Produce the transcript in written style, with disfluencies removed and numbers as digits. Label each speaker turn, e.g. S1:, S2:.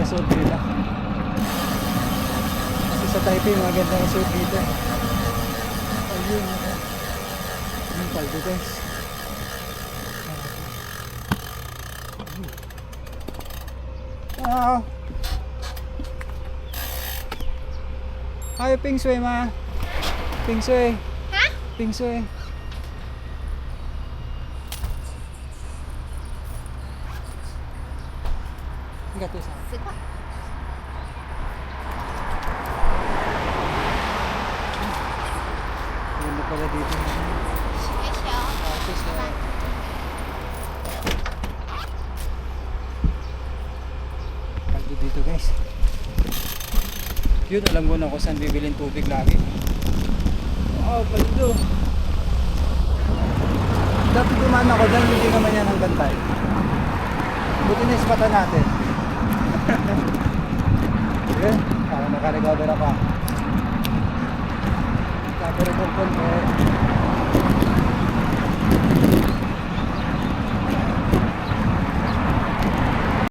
S1: resort nila. Kasi sa Taipei maganda resort dito. Ayun, yung paldo guys. Wow. Hi, Ping Shui ma. Ping Shui.
S2: Ha?
S1: Ping Shui. Enggak tuh sama.
S2: 10块。
S1: Ano pala dito?
S2: 学球。
S1: Tapos paldo dito guys. Yun, alam ko na kung saan bibilin tubig lagi. Wow, paldo. Dapat dumaan ako dahil hindi naman yan hanggang tayo. Buti na ispatan natin. Yun, para nakarecover ako. Nakarecover ko.